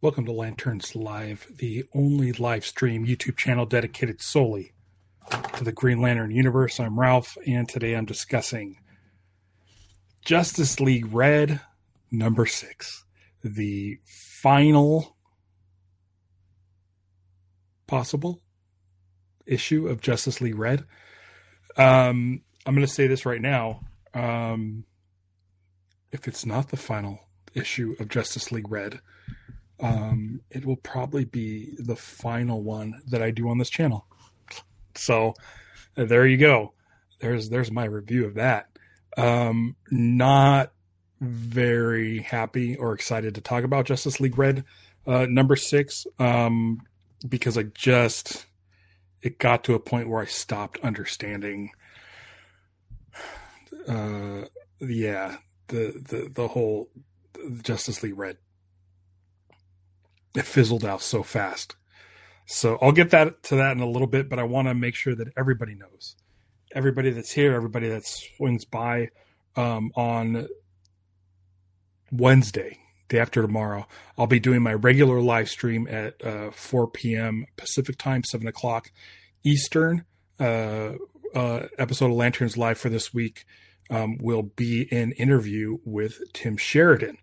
Welcome to Lanterns Live, the only live stream YouTube channel dedicated solely to the Green Lantern universe. I'm Ralph, and today I'm discussing Justice League Red number 6, the final possible issue of Justice League Red. I'm going to say this right now. If it's not the final issue of Justice League Red, it will probably be the final one that I do on this channel. So there you go. There's my review of that. Not very happy or excited to talk about Justice League Red number 6 because it got to a point where I stopped understanding the whole Justice League Red. It fizzled out so fast. So I'll get to that in a little bit, but I want to make sure that everybody knows. Everybody that's here, everybody that swings by on Wednesday, day after tomorrow, I'll be doing my regular live stream at 4 p.m. Pacific time, 7 o'clock Eastern. Episode of Lanterns Live for this week will be an interview with Tim Sheridan,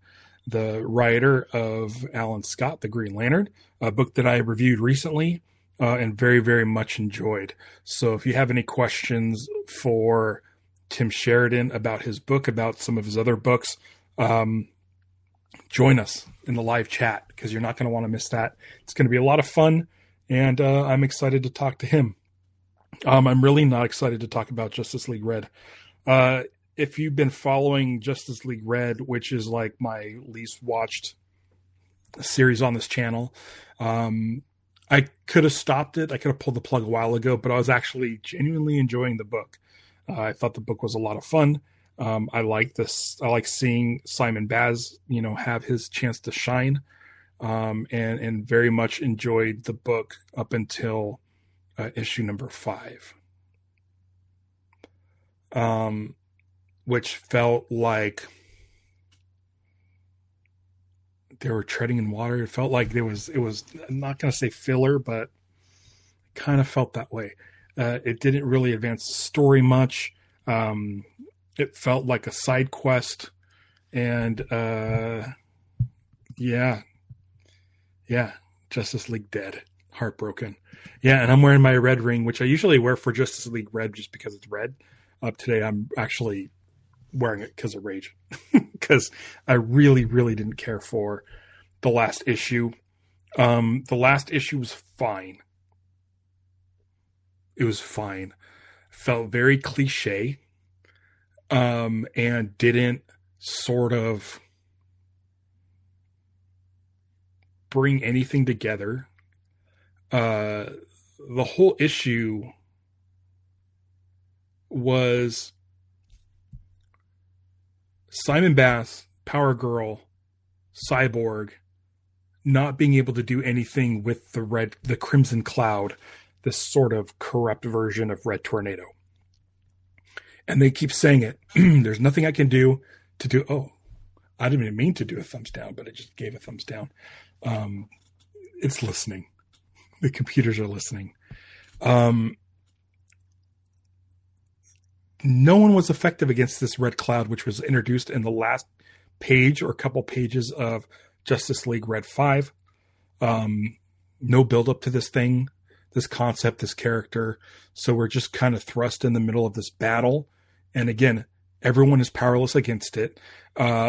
the writer of Alan Scott, The Green Lantern, a book that I reviewed recently and very, very much enjoyed. So if you have any questions for Tim Sheridan about his book, about some of his other books, join us in the live chat because you're not going to want to miss that. It's going to be a lot of fun, and I'm excited to talk to him. I'm really not excited to talk about Justice League Red. If you've been following Justice League Red, which is like my least watched series on this channel, I could have stopped it. I could have pulled the plug a while ago, but I was actually genuinely enjoying the book. I thought the book was a lot of fun. I like this. I like seeing Simon Baz, have his chance to shine, and very much enjoyed the book up until issue number 5. Which felt like they were treading in water. It felt like it was, I'm not going to say filler, but it kind of felt that way. It didn't really advance the story much. It felt like a side quest, and Justice League dead. Heartbroken. Yeah, and I'm wearing my red ring, which I usually wear for Justice League Red just because it's red. Today I'm actually wearing it because of rage, because I really, really didn't care for the last issue. The last issue was fine. It was fine. Felt very cliche, and didn't sort of bring anything together. The whole issue was Simon Baz, Power Girl, Cyborg, not being able to do anything with the Crimson Cloud, this sort of corrupt version of Red Tornado. And they keep saying it. There's nothing I can do to do. Oh, I didn't even mean to do a thumbs down, but it just gave a thumbs down. It's listening. The computers are listening. No one was effective against this red cloud, which was introduced in the last page or couple pages of Justice League Red 5. No build up to this thing, this concept, this character. So we're just kind of thrust in the middle of this battle. And again, everyone is powerless against it.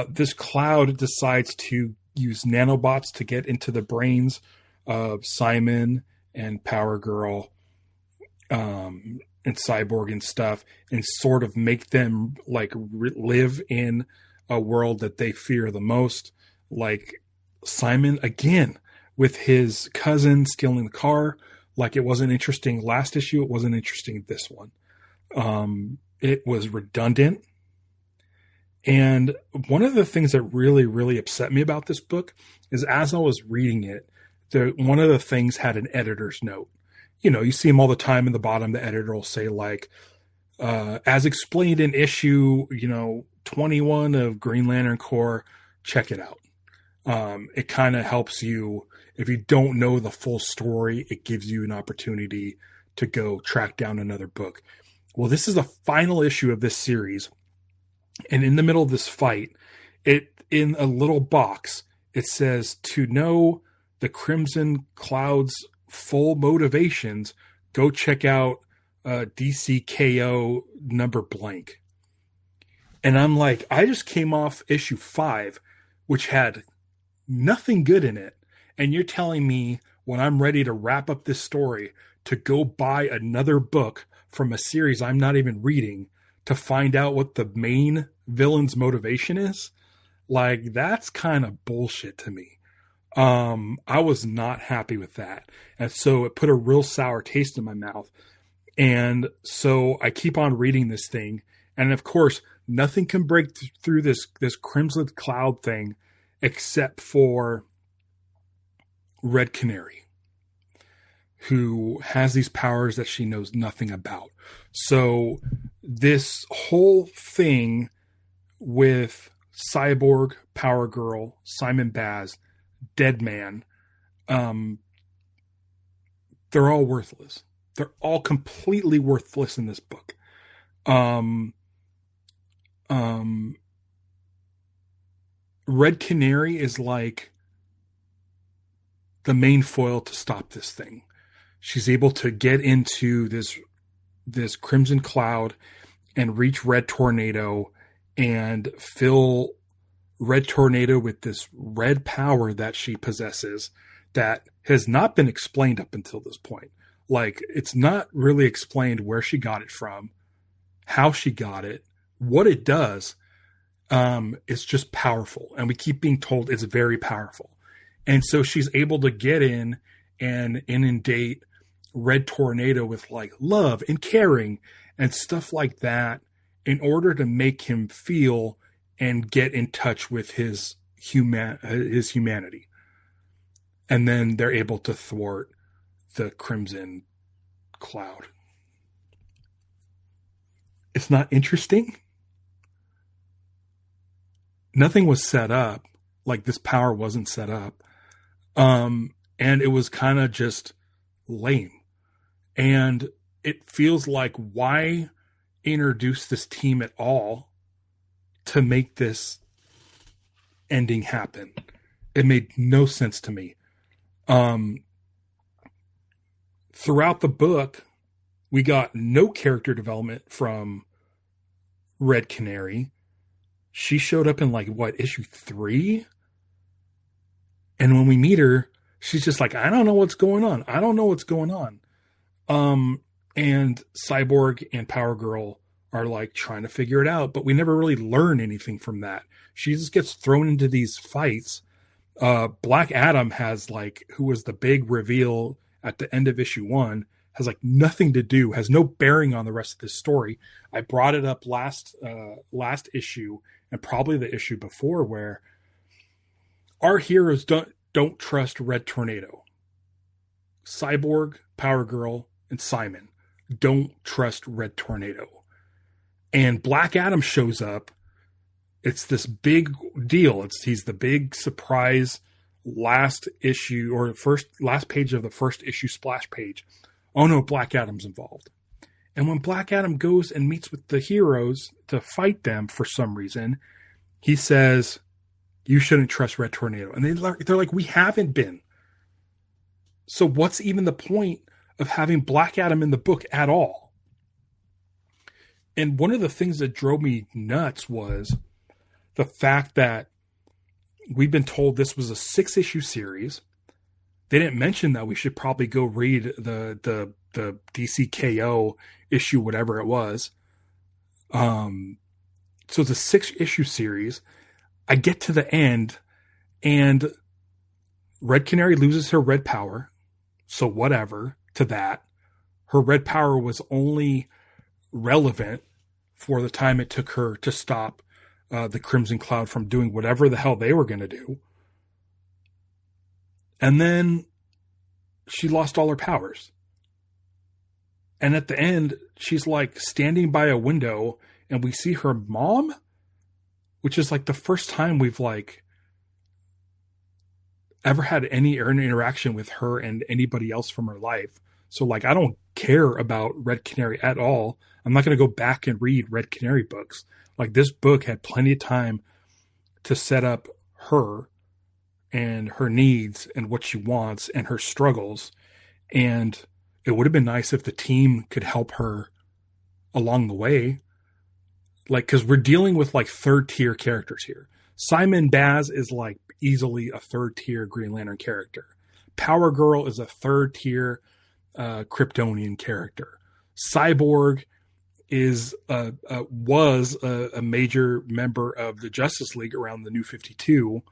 This cloud decides to use nanobots to get into the brains of Simon and Power Girl, and Cyborg and stuff, and sort of make them like live in a world that they fear the most. Like Simon, again, with his cousin stealing the car. Like, it wasn't interesting last issue. It wasn't interesting this one. It was redundant. And one of the things that really, really upset me about this book is, as I was reading it, one of the things had an editor's note. You see them all the time in the bottom. The editor will say, like, as explained in issue, 21 of Green Lantern Corps, check it out. It kind of helps you. If you don't know the full story, it gives you an opportunity to go track down another book. Well, this is the final issue of this series. And in the middle of this fight, it in a little box, it says, to know the Crimson Cloud's full motivations, go check out DCKO number blank. And I'm like, I just came off issue 5, which had nothing good in it. And you're telling me when I'm ready to wrap up this story to go buy another book from a series I'm not even reading to find out what the main villain's motivation is? Like, that's kind of bullshit to me. I was not happy with that. And so it put a real sour taste in my mouth. And so I keep on reading this thing. And of course, nothing can break through this Crimson Cloud thing except for Red Canary, who has these powers that she knows nothing about. So this whole thing with Cyborg, Power Girl, Simon Baz, Deadman, they're all worthless. They're all completely worthless in this book. Red Canary is like the main foil to stop this thing. She's able to get into this Crimson Cloud and reach Red Tornado and fill Red Tornado with this red power that she possesses that has not been explained up until this point. Like, it's not really explained where she got it from, how she got it, what it does. It's just powerful. And we keep being told it's very powerful. And so she's able to get in and inundate Red Tornado with like love and caring and stuff like that in order to make him feel and get in touch with his humanity. And then they're able to thwart the Crimson Cloud. It's not interesting. Nothing was set up. Like, this power wasn't set up. And it was kind of just lame. And it feels like, why introduce this team at all to make this ending happen? It made no sense to me. Throughout the book, we got no character development from Red Canary. She showed up in issue 3? And when we meet her, she's just like, I don't know what's going on. I don't know what's going on. And Cyborg and Power Girl are like trying to figure it out, but we never really learn anything from that. She just gets thrown into these fights. Black Adam has who was the big reveal at the end of issue 1, has nothing to do, has no bearing on the rest of this story. I brought it up last issue and probably the issue before, where our heroes don't trust Red Tornado. Cyborg, Power Girl, and Simon don't trust Red Tornado. And Black Adam shows up. It's this big deal. He's the big surprise last issue, or last page of the first issue splash page. Oh no, Black Adam's involved. And when Black Adam goes and meets with the heroes to fight them for some reason, he says, you shouldn't trust Red Tornado. And they're like, we haven't been. So what's even the point of having Black Adam in the book at all? And one of the things that drove me nuts was the fact that we've been told this was a 6-issue series. They didn't mention that we should probably go read the DCKO issue, whatever it was. So it's a 6-issue series. I get to the end and Red Canary loses her red power. So whatever to that. Her red power was only relevant for the time it took her to stop the Crimson Cloud from doing whatever the hell they were going to do. And then she lost all her powers. And at the end, she's standing by a window and we see her mom, which is the first time we've ever had any interaction with her and anybody else from her life. So like, I don't care about Red Canary at all. I'm not going to go back and read Red Canary books. Like, this book had plenty of time to set up her and her needs and what she wants and her struggles. And it would have been nice if the team could help her along the way. Like, because we're dealing with like third tier characters here. Simon Baz is like easily a third tier Green Lantern character. Power Girl is a third tier Kryptonian character. Cyborg was a major member of the Justice League around the New 52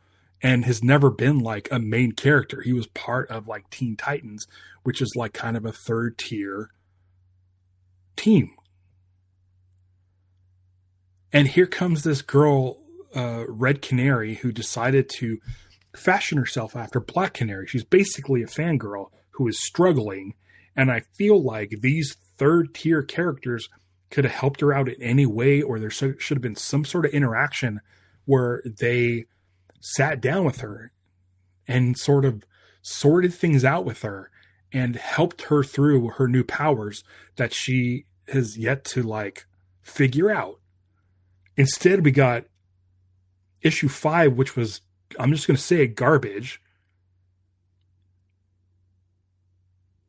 and has never been like a main character. He was part of like Teen Titans, which is like kind of a third tier team. And here comes this girl, Red Canary, who decided to fashion herself after Black Canary. She's basically a fangirl who is struggling. And I feel like these third tier characters could have helped her out in any way, or there should have been some sort of interaction where they sat down with her and sort of sorted things out with her and helped her through her new powers that she has yet to like figure out. Instead, we got issue 5, which was, I'm just going to say, garbage.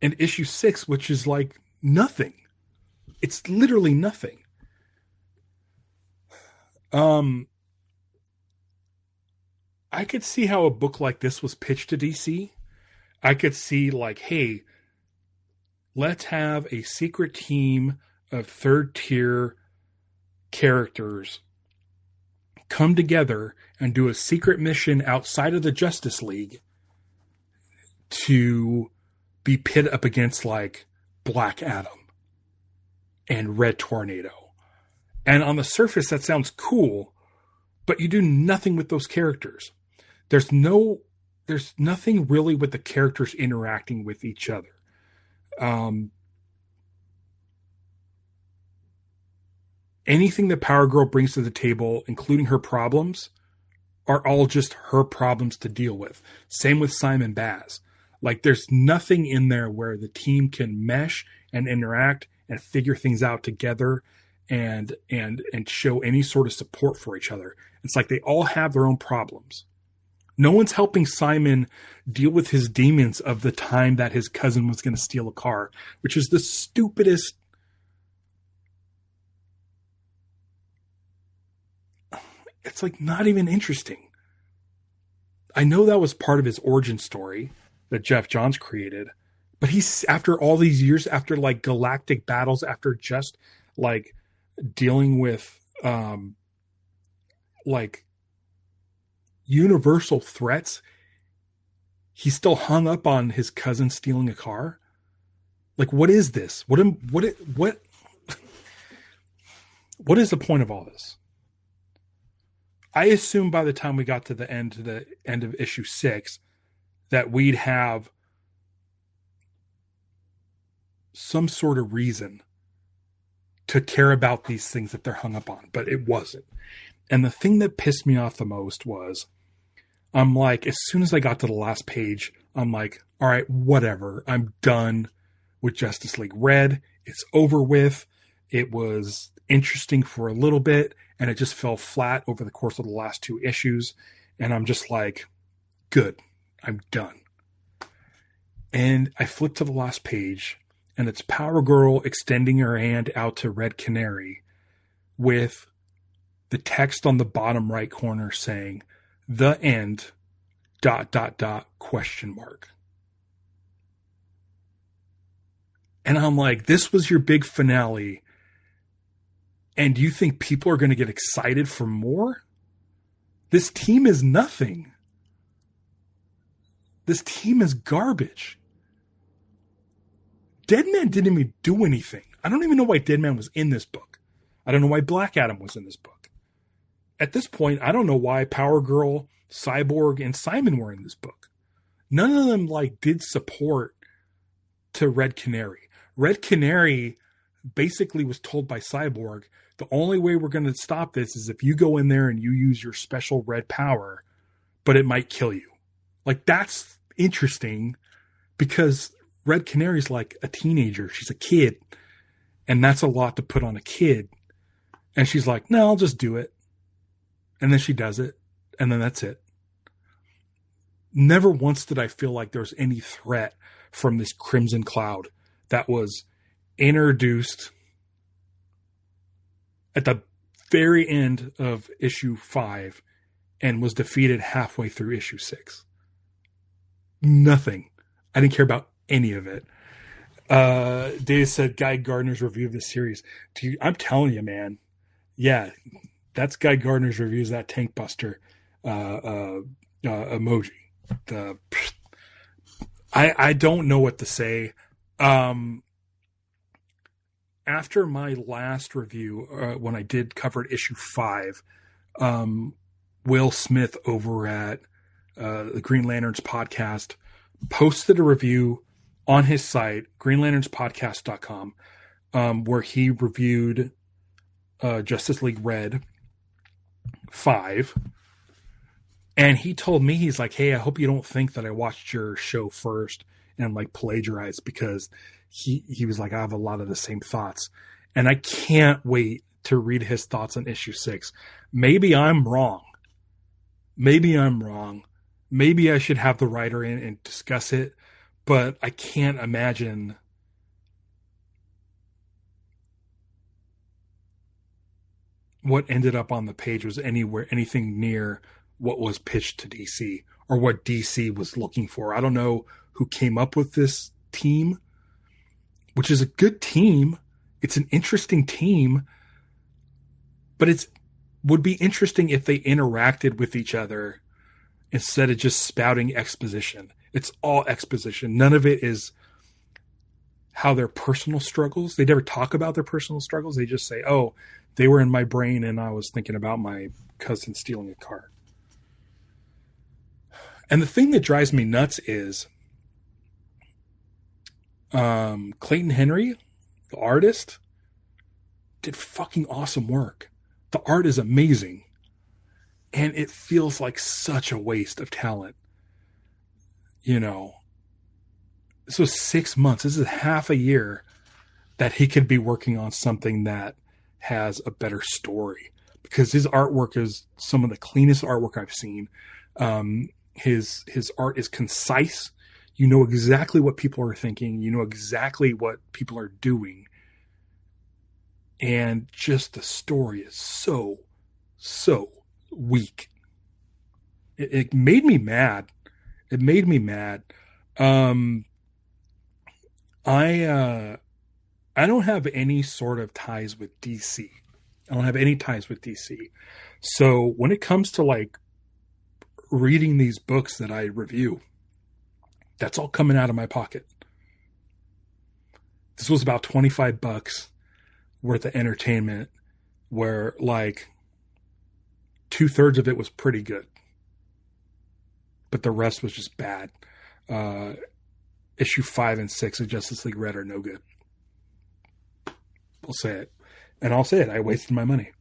And issue 6, which is like nothing. It's literally nothing. I could see how a book like this was pitched to DC. I could see like, hey, let's have a secret team of third tier characters come together and do a secret mission outside of the Justice League to be pit up against like Black Adam and Red Tornado. And on the surface, that sounds cool, but you do nothing with those characters. There's nothing really with the characters interacting with each other. Anything that Power Girl brings to the table, including her problems, are all just her problems to deal with. Same with Simon Baz. Like, there's nothing in there where the team can mesh and interact and figure things out together and show any sort of support for each other. It's like they all have their own problems. No one's helping Simon deal with his demons of the time that his cousin was going to steal a car, which is the stupidest. It's like not even interesting. I know that was part of his origin story that Jeff Johns created, but he's, after all these years, after like galactic battles, after just like dealing with like universal threats, he's still hung up on his cousin stealing a car. Like, what is this? What is the point of all this? I assume by the time we got to the end of issue 6, that we'd have some sort of reason to care about these things that they're hung up on, but it wasn't. And the thing that pissed me off the most was, I'm like, as soon as I got to the last page, I'm like, all right, whatever. I'm done with Justice League Red. It's over with. It was interesting for a little bit, and it just fell flat over the course of the last 2 issues. And I'm just like, good, I'm done. And I flip to the last page, and it's Power Girl extending her hand out to Red Canary with the text on the bottom right corner saying, "The end, ... question mark." And I'm like, this was your big finale, and you think people are going to get excited for more? This team is nothing. This team is garbage. Deadman didn't even do anything. I don't even know why Deadman was in this book. I don't know why Black Adam was in this book. At this point, I don't know why Power Girl, Cyborg, and Simon were in this book. None of them like did support to Red Canary. Red Canary basically was told by Cyborg, the only way we're going to stop this is if you go in there and you use your special red power, but it might kill you. Like, that's interesting because Red Canary's like a teenager. She's a kid. And that's a lot to put on a kid. And she's like, no, I'll just do it. And then she does it. And then that's it. Never once did I feel like there was any threat from this Crimson Cloud that was introduced at the very end of issue 5 and was defeated halfway through issue 6. Nothing. I didn't care about any of it. Dave said Guy Gardner's review of the series. I'm telling you, man. Yeah, that's Guy Gardner's reviews, that Tank Buster emoji. I don't know what to say. After my last review, when I did cover issue 5, Will Smith over at the Green Lanterns podcast posted a review on his site, greenlanternspodcast.com, where he reviewed Justice League Red 5. And he told me, he's like, hey, I hope you don't think that I watched your show first and like plagiarized, because he was like, I have a lot of the same thoughts. And I can't wait to read his thoughts on issue 6. Maybe I'm wrong. Maybe I should have the writer in and discuss it, but I can't imagine what ended up on the page was anything near what was pitched to DC or what DC was looking for. I don't know who came up with this team, which is a good team. It's an interesting team, but would be interesting if they interacted with each other instead of just spouting exposition. It's all exposition. None of it is how their personal struggles. They never talk about their personal struggles. They just say, oh, they were in my brain and I was thinking about my cousin stealing a car. And the thing that drives me nuts is Clayton Henry, the artist, did fucking awesome work. The art is amazing. And it feels like such a waste of talent. You know, this was 6 months. This is half a year that he could be working on something that has a better story, because his artwork is some of the cleanest artwork I've seen. His art is concise. You know exactly what people are thinking. You know exactly what people are doing. And just the story is so weak. It made me mad. It made me mad. I don't have any sort of ties with DC. I don't have any ties with DC. So when it comes to like reading these books that I review, that's all coming out of my pocket. This was about $25 worth of entertainment, where like 2/3 of it was pretty good, but the rest was just bad. Issue 5 and 6 of Justice League Red are no good. We'll say it. And I'll say it. I wasted my money.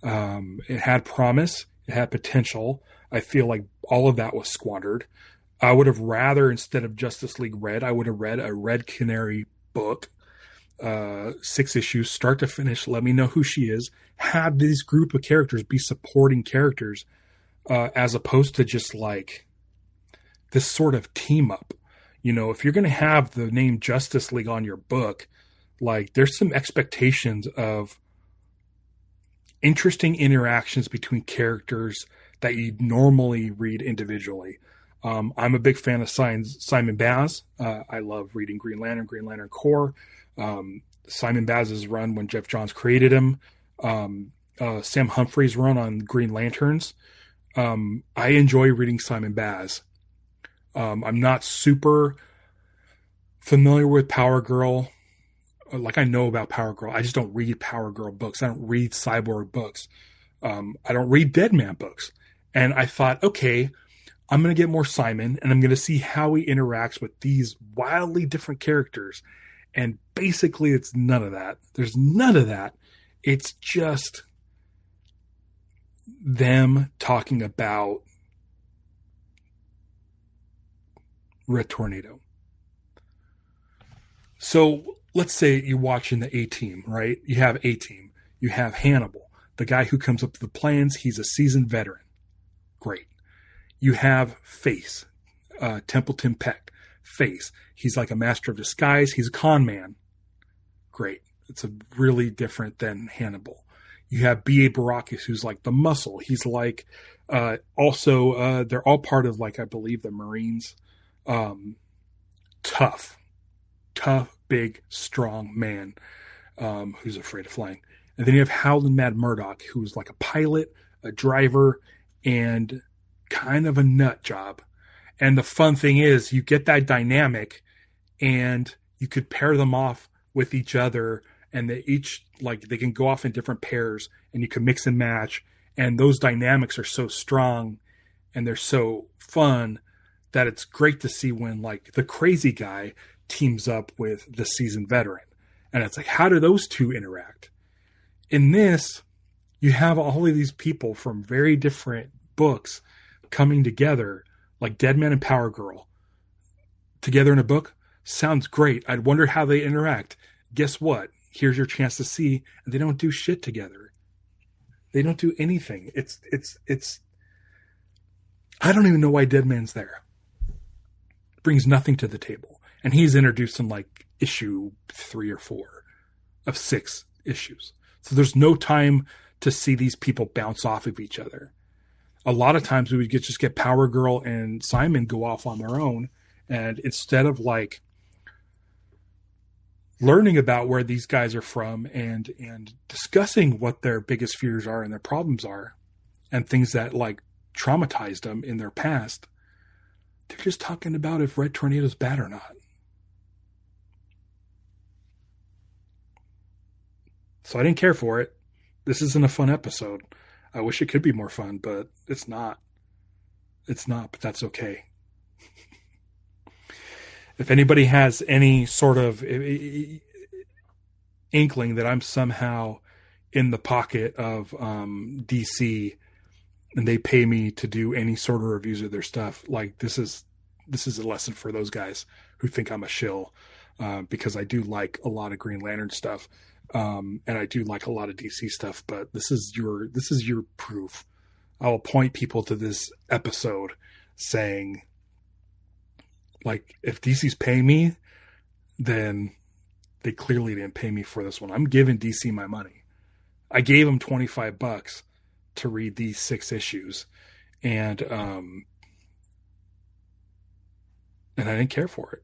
It had promise. It had potential. I feel like all of that was squandered. I would have rather, instead of Justice League Red, I would have read a Red Canary book. 6 issues, start to finish. Let me know who she is. Have this group of characters be supporting characters, as opposed to just like this sort of team up. You know, if you're going to have the name Justice League on your book, like there's some expectations of interesting interactions between characters that you normally read individually. I'm a big fan of Simon Baz. I love reading Green Lantern Corps. Simon Baz's run when Jeff Johns created him. Sam Humphrey's run on Green Lanterns. I enjoy reading Simon Baz. I'm not super familiar with Power Girl. Like, I know about Power Girl. I just don't read Power Girl books. I don't read Cyborg books. I don't read Deadman books. And I thought, okay, I'm going to get more Simon, and I'm going to see how he interacts with these wildly different characters. And basically, it's none of that. There's none of that. It's just them talking about Red Tornado. So let's say you're watching the A-Team, right? You have A-Team. You have Hannibal, the guy who comes up with the plans. He's a seasoned veteran. Great. You have Face, Templeton Peck. Face. He's like a master of disguise. He's a con man. Great. It's a really different than Hannibal. You have B.A. Baracus, who's like the muscle. He's like, also, they're all part of, like, I believe the Marines. Tough, big, strong man, who's afraid of flying. And then you have Howlin' Mad Murdoch, who's like a pilot, a driver, and kind of a nut job. And the fun thing is you get that dynamic and you could pair them off with each other, and they each, like, they can go off in different pairs and you can mix and match. And those dynamics are so strong and they're so fun that it's great to see when, like, the crazy guy teams up with the seasoned veteran. And it's like, how do those two interact? In this, you have all of these people from very different books coming together, like Dead Man and Power Girl, together in a book. Sounds great. I'd wonder how they interact. Guess what? Here's your chance to see. And they don't do shit together. They don't do anything. It's I don't even know why Dead Man's there. Brings nothing to the table. And he's introduced in like issue 3 or 4 of 6 issues. So there's no time to see these people bounce off of each other. A lot of times we would just get Power Girl and Simon go off on their own. And instead of like learning about where these guys are from and discussing what their biggest fears are and their problems are and things that like traumatized them in their past, they're just talking about if Red Tornado's bad or not. So I didn't care for it. This isn't a fun episode. I wish it could be more fun, but it's not. It's not, but that's okay. If anybody has any sort of inkling that I'm somehow in the pocket of DC and they pay me to do any sort of reviews of their stuff, like this is a lesson for those guys who think I'm a shill, because I do like a lot of Green Lantern stuff, and I do like a lot of DC stuff. But this is your proof. I will point people to this episode saying, like, if DC's paying me, then they clearly didn't pay me for this one. I'm giving DC my money. I gave them $25 to read these 6 issues, and I didn't care for it.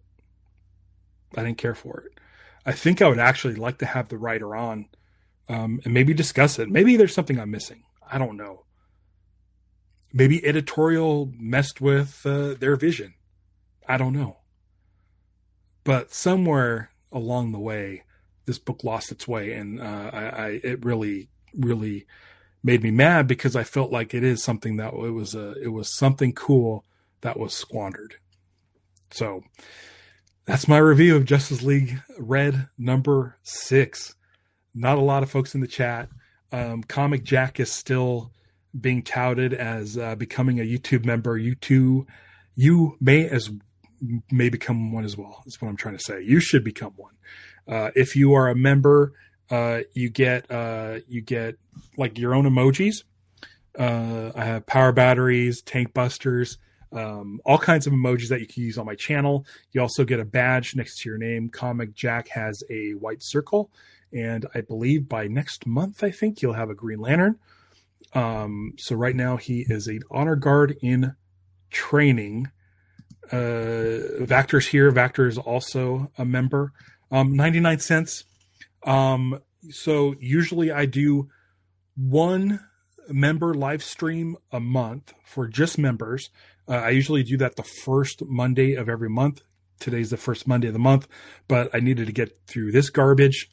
I think I would actually like to have the writer on, and maybe discuss it. Maybe there's something I'm missing. I don't know. Maybe editorial messed with their vision. I don't know. But somewhere along the way, this book lost its way, and it really, really made me mad, because I felt like it is something that it was something cool that was squandered. So that's my review of Justice League Red number 6. Not a lot of folks in the chat. Comic Jack is still being touted as becoming a YouTube member. You may become one as well. That's what I'm trying to say. You should become one. If you are a member, you get like your own emojis. I have power batteries, tank busters, all kinds of emojis that you can use on my channel. You also get a badge next to your name. Comic Jack has a white circle, and I believe by next month, I think you'll have a Green Lantern. So right now he is an honor guard in training. Vactor's here. Vactor is also a member. 99 cents. So usually I do one member live stream a month for just members. I usually do that the first Monday of every month. Today's the first Monday of the month, but I needed to get through this garbage.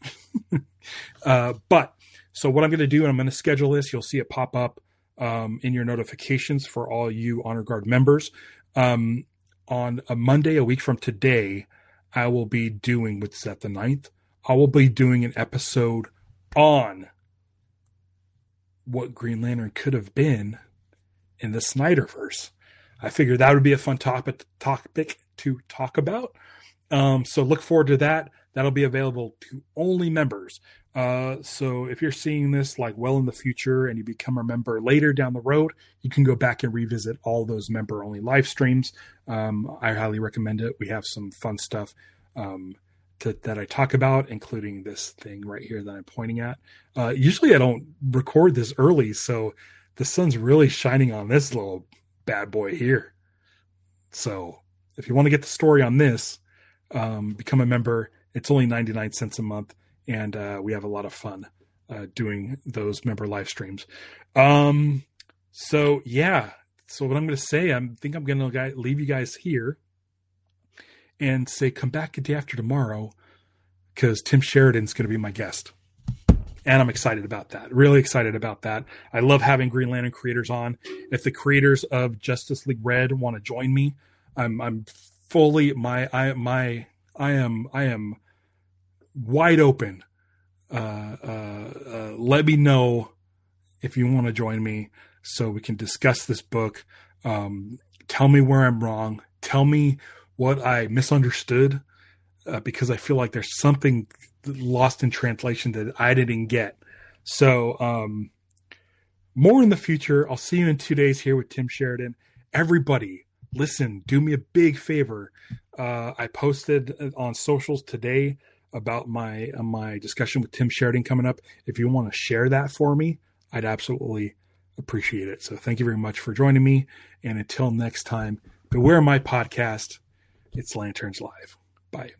So what I'm going to do, and I'm going to schedule this, you'll see it pop up in your notifications for all you Honor Guard members. On a Monday, a week from today, I will be doing, which is at the 9th, I will be doing an episode on what Green Lantern could have been in the Snyderverse. I figured that would be a fun topic to talk about. So look forward to that. That'll be available to only members. So if you're seeing this like well in the future and you become a member later down the road, you can go back and revisit all those member only live streams. I highly recommend it. We have some fun stuff that I talk about, including this thing right here that I'm pointing at. Usually I don't record this early, so the sun's really shining on this little bad boy here. So if you want to get the story on this, become a member. It's only 99 cents a month, and we have a lot of fun doing those member live streams. So yeah, so what I'm going to say, I think I'm going to leave you guys here and say come back a day after tomorrow, because Tim Sheridan's going to be my guest. And I'm excited about that. Really excited about that. I love having Green Lantern creators on. If the creators of Justice League Red want to join me, I'm fully I am wide open. Let me know if you want to join me so we can discuss this book. Tell me where I'm wrong. Tell me what I misunderstood, because I feel like there's something lost in translation that I didn't get. So more in the future. I'll see you in 2 days here with Tim Sheridan. Everybody, listen, do me a big favor. I posted on socials today about my discussion with Tim Sheridan coming up. If you want to share that for me, I'd absolutely appreciate it. So thank you very much for joining me. And until next time, beware my podcast. It's Lanterns Live. Bye.